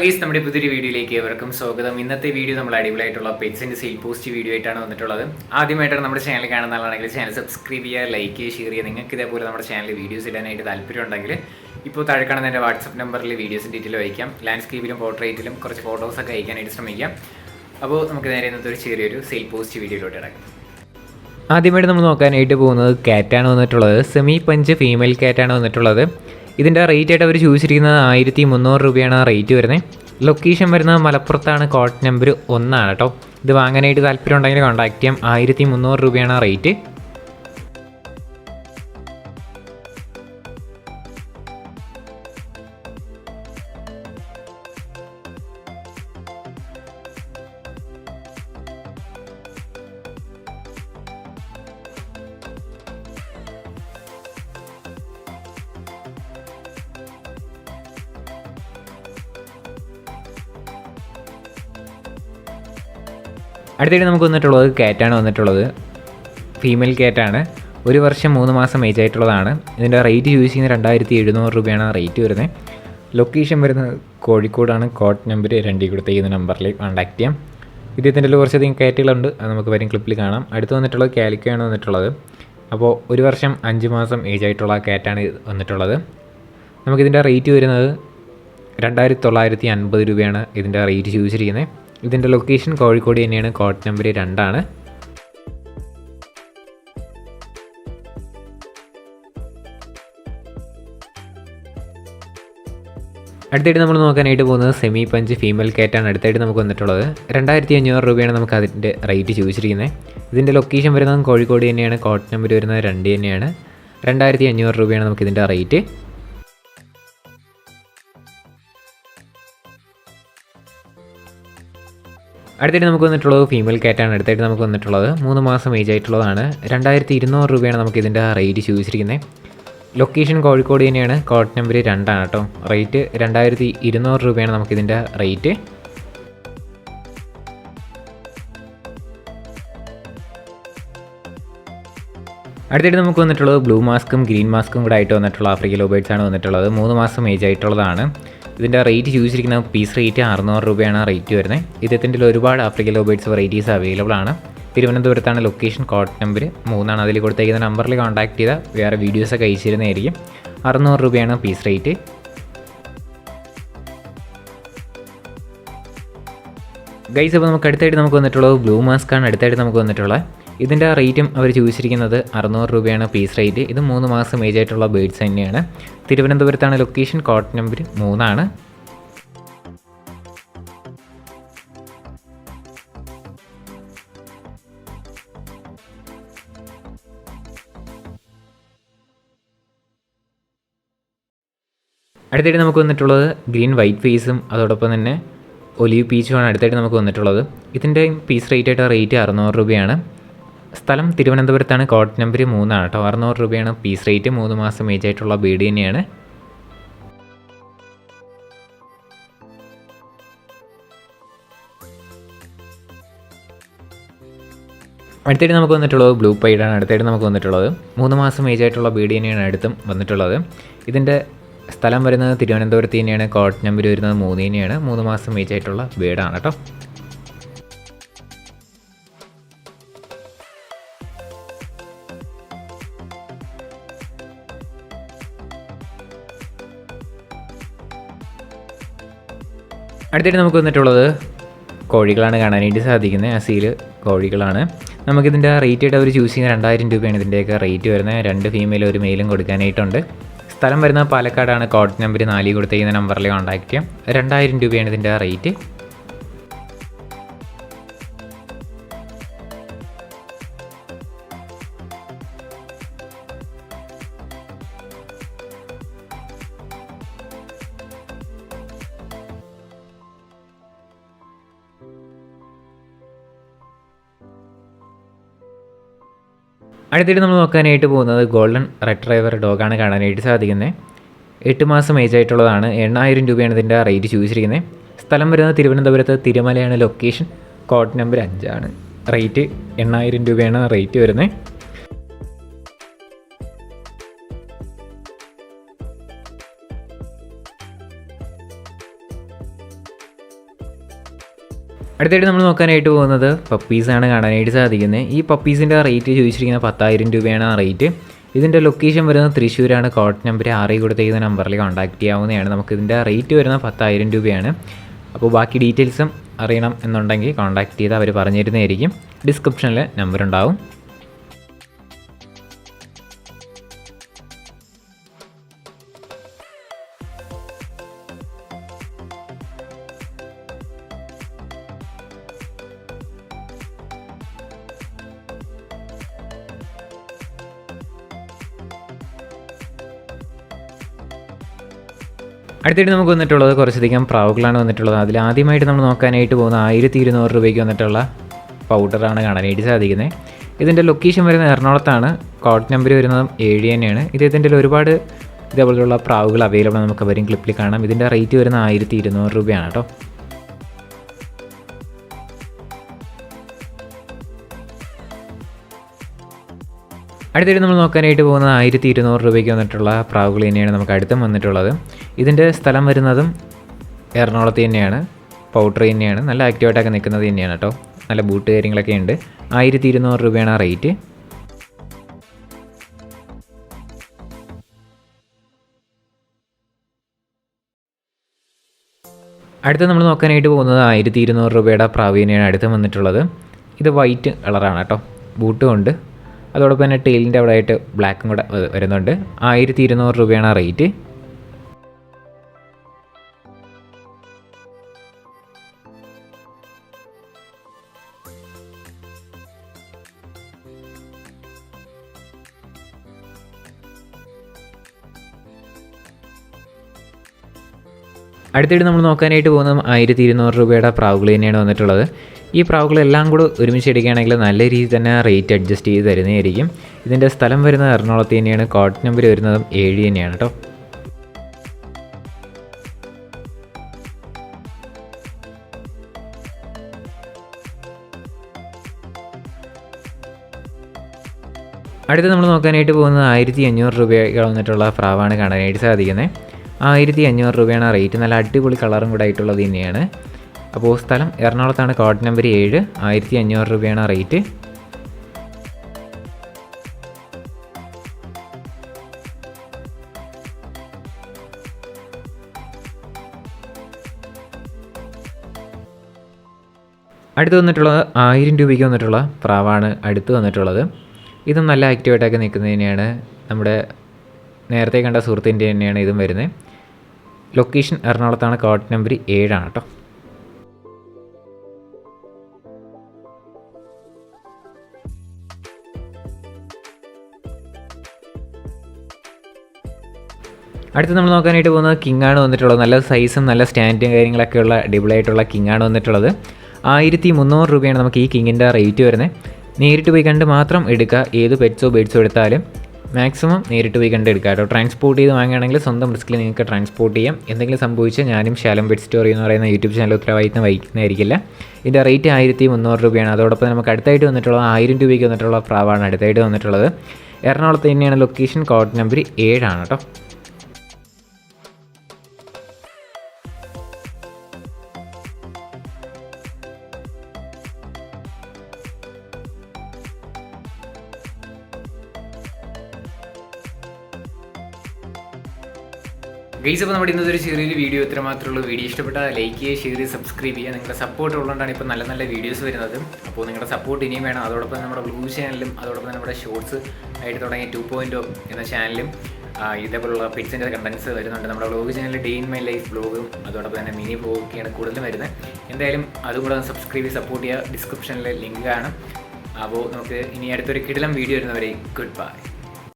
Hello guys, നമ്മുടെ പുതിയൊരു വീഡിയോയിലേക്ക് ഏവർക്കും സ്വാഗതം. ഇന്നത്തെ വീഡിയോ നമ്മൾ അടിപൊളിയായിട്ടുള്ള പെറ്റ്സിൻ്റെ സെയിൽ പോസ്റ്റ് വീഡിയോ ആയിട്ടാണ് വന്നിട്ടുള്ളത്. ആദ്യമായിട്ടാണ് നമ്മുടെ ചാനൽ കാണുന്ന ആളാണെങ്കിൽ ചാനൽ സബ്സ്ക്രൈബ് ചെയ്യുക, ലൈക്ക് ചെയ്യുക, ഷെയർ ചെയ്യുക. നിങ്ങൾക്ക് ഇതേപോലെ നമ്മുടെ ചാനലിൽ വീഡിയോസ് ഇടാനായിട്ട് താല്പര്യം ഉണ്ടെങ്കിൽ ഇപ്പോൾ താഴെ കാണുന്ന എൻ്റെ വാട്സപ്പ് നമ്പറിൽ വീഡിയോസിൻ്റെ ഡീറ്റെയിൽ അയക്കാം. ലാൻഡ്സ്കേപ്പിലും പോർട്രേറ്റിലും കുറച്ച് ഫോട്ടോസൊക്കെ അയക്കാനായിട്ട് ശ്രമിക്കാം. അപ്പോൾ നമുക്ക് നേരെ ഇന്നത്തെ ഒരു ചെറിയൊരു സെയിൽ പോസ്റ്റ് വീഡിയോയിലോട്ട് ഇടക്കാം. ആദ്യമായിട്ട് നമ്മൾ നോക്കാനായിട്ട് പോകുന്നത് കാറ്റാണ് വന്നിട്ടുള്ളത്. സെമി പഞ്ച് ഫീമെയിൽ കാറ്റാണ് വന്നിട്ടുള്ളത്. ഇതിൻ്റെ റേറ്റ് ആയിട്ട് അവർ ചോദിച്ചിരിക്കുന്നത് 1300 രൂപയാണ് റേറ്റ് വരുന്നത്. ലൊക്കേഷൻ വരുന്നത് മലപ്പുറത്താണ്. കോഡ് നമ്പർ 1 കേട്ടോ. ഇത് വാങ്ങാനായിട്ട് താല്പര്യം ഉണ്ടെങ്കിൽ കോൺടാക്ട് ചെയ്യാം. 1300 രൂപയാണ് റേറ്റ്. അടുത്തായിട്ട് നമുക്ക് വന്നിട്ടുള്ളത് കാറ്റാണ് വന്നിട്ടുള്ളത്. ഫീമെയിൽ കാറ്റാണ്. 1 വർഷം 3 മാസം ഏജ് ആയിട്ടുള്ളതാണ്. ഇതിൻ്റെ റേറ്റ് യൂസ് ചെയ്യുന്ന 2700 രൂപയാണ് റേറ്റ് വരുന്നത്. ലൊക്കേഷൻ വരുന്നത് കോഴിക്കോടാണ്. കോഡ് നമ്പർ 2 കൊടുത്തേക്കുന്ന നമ്പറിൽ കോൺടാക്ട് ചെയ്യാം. ഇതിൻ്റെ കുറച്ചധികം കാറ്റുകളുണ്ട്, അത് നമുക്ക് വരും ക്ലിപ്പിൽ കാണാം. അടുത്ത് വന്നിട്ടുള്ളത് കാലിക്കോയാണ് വന്നിട്ടുള്ളത്. അപ്പോൾ 1 വർഷം 5 മാസം ഏജ് ആയിട്ടുള്ള കാറ്റാണ് വന്നിട്ടുള്ളത്. നമുക്കിതിൻ്റെ റേറ്റ് വരുന്നത് 2950 രൂപയാണ് ഇതിൻ്റെ റേറ്റ് ചോദിച്ചിരിക്കുന്നത്. ഇതിൻ്റെ ലൊക്കേഷൻ കോഴിക്കോട് തന്നെയാണ്. കോഡ് നമ്പർ 2 ആണ്. അടുത്തായിട്ട് നമ്മൾ നോക്കാനായിട്ട് പോകുന്നത് സെമി പഞ്ച് ഫീമെയിൽ കാറ്റാണ്. അടുത്തായിട്ട് നമുക്ക് വന്നിട്ടുള്ളത് 2500 രൂപയാണ് നമുക്ക് അതിൻ്റെ റേറ്റ് ചോദിച്ചിരിക്കുന്നത്. ഇതിൻ്റെ ലൊക്കേഷൻ വരുന്നത് കോഴിക്കോട് തന്നെയാണ്. കോഡ് നമ്പർ വരുന്നത് 2 തന്നെയാണ്. 2500 രൂപയാണ് നമുക്കിതിൻ്റെ റേറ്റ്. അടുത്തായിട്ട് നമുക്ക് വന്നിട്ടുള്ളത് ഫീമെയിൽ കാറ്റാണ്. അടുത്തായിട്ട് നമുക്ക് വന്നിട്ടുള്ളത് 3 മാസം ഏജ് ആയിട്ടുള്ളതാണ്. 2200 രൂപയാണ് നമുക്കിതിൻ്റെ റേറ്റ് ചോദിച്ചിരിക്കുന്നത്. ലൊക്കേഷൻ കോഴിക്കോട് തന്നെയാണ്. കോഡ് നമ്പർ 2 ആണ് കേട്ടോ. റേറ്റ് 2200 രൂപയാണ് നമുക്കിതിൻ്റെ റേറ്റ്. അടുത്തായിട്ട് നമുക്ക് വന്നിട്ടുള്ളത് ബ്ലൂ മാസ്കും ഗ്രീൻ മാസ്കും കൂടെ ആയിട്ട് വന്നിട്ടുള്ള ആഫ്രിക്കൻ ലവ് ബേർഡ്സ് ആണ് വന്നിട്ടുള്ളത്. 3 മാസം ഏജ് ആയിട്ടുള്ളതാണ്. ഇതിൻ്റെ റേറ്റ് ചോദിച്ചിരിക്കുന്ന പീസ് റേറ്റ് 600 രൂപയാണ് റേറ്റ് വരുന്നത്. ഇദ്ദേഹത്തിൻ്റെ ഒരുപാട് African love birds varieties available ആണ്. തിരുവനന്തപുരത്താണ് ലൊക്കേഷൻ. കോഡ് നമ്പർ 3 ആണ്. അതിൽ കൊടുത്തേക്കുന്ന നമ്പറിൽ കോൺടാക്ട് ചെയ്താൽ വേറെ വീഡിയോസൊക്കെ അയച്ചു തരുന്നതായിരിക്കും. 600 രൂപയാണ് പീസ് റേറ്റ്. ഗൈസ്, അപ്പോൾ നമുക്ക് അടുത്തായിട്ട് നമുക്ക് വന്നിട്ടുള്ളത് ബ്ലൂ മാസ്കാണ്. അടുത്തായിട്ട് നമുക്ക് വന്നിട്ടുള്ളത് ഇതിൻ്റെ റേറ്റും അവർ ചോദിച്ചിരിക്കുന്നത് 600 രൂപയാണ് പീസ് റേറ്റ്. ഇത് 3 മാസം ഏജ് ആയിട്ടുള്ള ബേർഡ്സ് തന്നെയാണ്. തിരുവനന്തപുരത്താണ് ലൊക്കേഷൻ. കോഡ് നമ്പർ 3 ആണ്. അടുത്തായിട്ട് നമുക്ക് വന്നിട്ടുള്ളത് ഗ്രീൻ വൈറ്റ് ഫേസും അതോടൊപ്പം തന്നെ ഒലീവ് പീച്ചുമാണ് അടുത്തായിട്ട് നമുക്ക് വന്നിട്ടുള്ളത്. ഇതിൻ്റെ പീസ് റേറ്റ് ആയിട്ട് റേറ്റ് 600 രൂപയാണ്. സ്ഥലം തിരുവനന്തപുരത്താണ്. കോഡ് നമ്പർ 3 ആണ് കേട്ടോ. 600 രൂപയാണ് പീസ് റേറ്റ്. 3 മാസം ഏജ് ആയിട്ടുള്ള ബേർഡ് തന്നെയാണ്. അടുത്തായിട്ട് നമുക്ക് വന്നിട്ടുള്ളത് ബ്ലൂ പൈഡാണ്. അടുത്തായിട്ട് നമുക്ക് വന്നിട്ടുള്ളത് 3 മാസം ഏജ് ആയിട്ടുള്ള ബേർഡ് തന്നെയാണ് അടുത്തും വന്നിട്ടുള്ളത്. ഇതിൻ്റെ സ്ഥലം വരുന്നത് തിരുവനന്തപുരത്ത് തന്നെയാണ്. കോഡ് നമ്പർ വരുന്നത് 3 തന്നെയാണ്. 3 മാസം ഏജ് ആയിട്ടുള്ള ബേർഡാണ് കേട്ടോ. അടുത്തായിട്ട് നമുക്ക് വന്നിട്ടുള്ളത് കോഴികളാണ് കാണാനായിട്ട് സാധിക്കുന്നത്. അസീൽ കോഴികളാണ്. നമുക്കിതിൻ്റെ റേറ്റ് ആയിട്ട് അവർ ചൂസ് ചെയ്യുന്ന 2000 രൂപയാണ് ഇതിൻ്റെയൊക്കെ റേറ്റ് വരുന്നത്. 2 ഫീമെയിലും 1 മെയിലും കൊടുക്കാനായിട്ടുണ്ട്. സ്ഥലം വരുന്നത് പാലക്കാടാണ്. കോഡ് നമ്പർ 4 കൊടുത്തിരിക്കുന്ന നമ്പറിൽ കോൺടാക്ട് ചെയ്യാം. 2000 രൂപയാണ് ഇതിൻ്റെ റേറ്റ്. അടുത്തിട്ട് നമ്മൾ നോക്കാനായിട്ട് പോകുന്നത് ഗോൾഡൻ റിട്രീവർ ഡോഗാണ് കാണാനായിട്ട് സാധിക്കുന്നത്. 8 മാസം ഏജ് ആയിട്ടുള്ളതാണ്. 8000 രൂപയാണ് ഇതിൻ്റെ റേറ്റ് ചോദിച്ചിരിക്കുന്നത്. സ്ഥലം വരുന്നത് തിരുവനന്തപുരത്ത് തിരുമലയാണ് ലൊക്കേഷൻ. കോഡ് നമ്പർ 5 ആണ്. റേറ്റ് 8000 രൂപയാണ് റേറ്റ് വരുന്നത്. അടുത്തായിട്ട് നമ്മൾ നോക്കാനായിട്ട് പോകുന്നത് പപ്പീസാണ് കാണാനായിട്ട് സാധിക്കുന്നത്. ഈ പപ്പീസിൻ്റെ റേറ്റ് ചോദിച്ചിരിക്കുന്നത് 10,000 രൂപയാണ് ആ റേറ്റ്. ഇതിൻ്റെ ലൊക്കേഷൻ വരുന്നത് തൃശ്ശൂരാണ്. കോഡ് നമ്പർ 6 കൊടുത്തിരിക്കുന്ന നമ്പറിൽ കോൺടാക്ട് ചെയ്യാവുന്നതാണ്. നമുക്കിതിൻ്റെ റേറ്റ് വരുന്നത് 10,000 രൂപയാണ്. അപ്പോൾ ബാക്കി ഡീറ്റെയിൽസും അറിയണം എന്നുണ്ടെങ്കിൽ കോൺടാക്ട് ചെയ്ത് അവർ പറഞ്ഞു തരുന്നതായിരിക്കും. ഡിസ്ക്രിപ്ഷനിൽ നമ്പർ ഉണ്ടാവും. അടുത്തായിട്ട് നമുക്ക് വന്നിട്ടുള്ളത് കുറച്ചധികം പ്രാവുകളാണ് വന്നിട്ടുള്ളത്. അതിൽ ആദ്യമായിട്ട് നമ്മൾ നോക്കാനായിട്ട് പോകുന്ന 1,200 രൂപയ്ക്ക് വന്നിട്ടുള്ള പൗഡറാണ് കാണാനായിട്ട് സാധിക്കുന്നത്. ഇതിൻ്റെ ലൊക്കേഷൻ വരുന്നത് എറണാകുളത്താണ്. കോഡ് നമ്പർ വരുന്നതും 7 തന്നെയാണ്. ഇതിൻ്റെ ഒരുപാട് ഇതേപോലെയുള്ള പ്രാവുകൾ അവൈലബിൾ ആണ്. നമുക്ക് വരും ക്ലിപ്പിൽ കാണാം. ഇതിൻ്റെ റേറ്റ് വരുന്നത് 1,200 രൂപയാണ് കേട്ടോ. അടുത്തായിട്ട് നമ്മൾ നോക്കാനായിട്ട് പോകുന്നത് 1,200 രൂപയ്ക്ക് വന്നിട്ടുള്ള പ്രാവുകൾ തന്നെയാണ് നമുക്ക് അടുത്തും വന്നിട്ടുള്ളത്. ഇതിൻ്റെ സ്ഥലം വരുന്നതും എറണാകുളത്ത് തന്നെയാണ്. പൗഡർ തന്നെയാണ്. നല്ല ആക്റ്റീവായിട്ടൊക്കെ നിൽക്കുന്നത് തന്നെയാണ് കേട്ടോ. നല്ല ബൂട്ട് കാര്യങ്ങളൊക്കെ ഉണ്ട്. 1,200 രൂപയാണ് ആ റേറ്റ്. അടുത്ത് നമ്മൾ നോക്കാനായിട്ട് പോകുന്നത് 1,200 രൂപയുടെ പ്രാവ് തന്നെയാണ് അടുത്ത് വന്നിട്ടുള്ളത്. ഇത് വൈറ്റ് കളറാണ് കേട്ടോ. ബൂട്ടും ഉണ്ട്. അതോടൊപ്പം തന്നെ ടെയിലിൻ്റെ അവിടെ ആയിട്ട് ബ്ലാക്കും കൂടെ വരുന്നുണ്ട്. 1,200 രൂപയാണ് ആ റേറ്റ്. അടുത്തായിട്ട് നമ്മൾ നോക്കാനായിട്ട് പോകുന്നത് 1,200 രൂപയുടെ പ്രാവുകൾ തന്നെയാണ് വന്നിട്ടുള്ളത്. ഈ പ്രാവുകളെല്ലാം കൂടെ ഒരുമിച്ച് എടുക്കുകയാണെങ്കിൽ നല്ല രീതിയിൽ തന്നെ റേറ്റ് അഡ്ജസ്റ്റ് ചെയ്ത് തരുന്നതായിരിക്കും. ഇതിൻ്റെ സ്ഥലം വരുന്നത് എറണാകുളത്ത് തന്നെയാണ്. കോഡ് നമ്പർ വരുന്നതും 7 തന്നെയാണ് കേട്ടോ. അടുത്ത് നമ്മൾ നോക്കാനായിട്ട് പോകുന്നത് 1,500 രൂപയ്ക്ക് വന്നിട്ടുള്ള പ്രാവാണ് കാണാനായിട്ട് സാധിക്കുന്നത്. 1,500 രൂപയാണ് ആ റേറ്റ്. നല്ല അടിപൊളി കളറും കൂടെ ആയിട്ടുള്ളത് തന്നെയാണ്. അപ്പോൾ സ്ഥലം എറണാകുളത്താണ്. Code number 7. 1,500 രൂപയാണ് ആ റേറ്റ്. അടുത്ത് വന്നിട്ടുള്ളത് 1000 രൂപയ്ക്ക് വന്നിട്ടുള്ള പ്രാവാണ് അടുത്ത് വന്നിട്ടുള്ളത്. ഇതും നല്ല ആക്റ്റീവായിട്ടൊക്കെ നിൽക്കുന്നത് തന്നെയാണ്. നമ്മുടെ നേരത്തെ കണ്ട സുഹൃത്തിൻ്റെ തന്നെയാണ് ഇതും വരുന്നത്. ലൊക്കേഷൻ എറണാകുളത്താണ്. കോഡ് നമ്പർ 7 ആണ് കേട്ടോ. അടുത്ത് നമ്മൾ നോക്കാനായിട്ട് പോകുന്നത് കിങ്ങാണ് വന്നിട്ടുള്ളത്. നല്ല സൈസും നല്ല സ്റ്റാൻഡും കാര്യങ്ങളൊക്കെ ഉള്ള അടിപൊളിയായിട്ടുള്ള കിങ്ങാണ് വന്നിട്ടുള്ളത്. 1,300 രൂപയാണ് നമുക്ക് ഈ കിങ്ങിൻ്റെ റേറ്റ് വരുന്നത്. നേരിട്ട് പോയി കണ്ട് മാത്രം എടുക്കുക. ഏത് പെറ്റ്സോ ബേഡ്സോ എടുത്താലും മാക്സിമം നേരിട്ട് പോയി കണ്ട് എടുക്കുക കേട്ടോ. ട്രാൻസ്പോർട്ട് ചെയ്ത് വാങ്ങുകയാണെങ്കിൽ സ്വന്തം റിസ്കിൽ നിങ്ങൾക്ക് ട്രാൻസ്പോർട്ട് ചെയ്യാം. എന്തെങ്കിലും സംഭവിച്ചാൽ ഞാനും ശാലം പെറ്റ് സ്റ്റോറി എന്ന് പറയുന്ന യൂട്യൂബ് ചാനൽ ഉത്തരവാദിത്തം വഹിക്കുന്നതായിരിക്കില്ല. ഇതിൻ്റെ റേറ്റ് 1,300 രൂപയാണ്. അതോടൊപ്പം നമുക്ക് അടുത്തായിട്ട് വന്നിട്ടുള്ളത് 1000 രൂപയ്ക്ക് വന്നിട്ടുള്ള പ്രാവാണ് അടുത്തായിട്ട് വന്നിട്ടുള്ളത്. എറണാകുളത്ത് തന്നെയാണ് ലൊക്കേഷൻ. കോഡ് നമ്പർ 7 ആണ് കേട്ടോ. ഗൈസ്, അപ്പോൾ നമ്മുടെ ഇന്നത്തെ ഒരു ചെറിയൊരു വീഡിയോ ഇത്ര മാത്രമുള്ളൂ. വീഡിയോ ഇഷ്ടപ്പെട്ടാൽ ലൈക്ക് ചെയ്യുക, ഷെയർ ചെയ്യുക, സബ്സ്ക്രൈബ് ചെയ്യുക. നിങ്ങളുടെ സപ്പോർട്ട് ഉള്ളതുകൊണ്ടാണ് ഇപ്പോൾ നല്ല നല്ല വീഡിയോസ് വരുന്നത്. അപ്പോൾ നിങ്ങളുടെ സപ്പോർട്ട് ഇനിയും വേണം. അതോടൊപ്പം നമ്മുടെ വ്ലോഗ് ചാനലും അതോടൊപ്പം നമ്മുടെ ഷോർട്സ് ആയിട്ട് തുടങ്ങിയ 2.0 എന്ന ചാനലും ഇതേപോലുള്ള പെറ്റ്സിൻ്റെ കണ്ടൻസ് വരുന്നുണ്ട്. നമ്മുടെ വ്ലോഗ് ചാനലിൽ ഡേ ഇൻ മൈ ലൈഫ് വ്ലോഗും അതോടൊപ്പം തന്നെ മിനി വ്ലോഗൊക്കെയാണ് കൂടുതലും വരുന്നത്. എന്തായാലും അതും കൂടെ സബ്സ്ക്രൈബ് ചെയ്ത് സപ്പോർട്ട് ചെയ്യുക. ഡിസ്ക്രിപ്ഷനിൽ ലിങ്ക് ആണ്. അപ്പോൾ നമുക്ക് ഇനി അടുത്തൊരു കിടിലം വീഡിയോ വരുന്നവരെ ഗുഡ് ബൈ.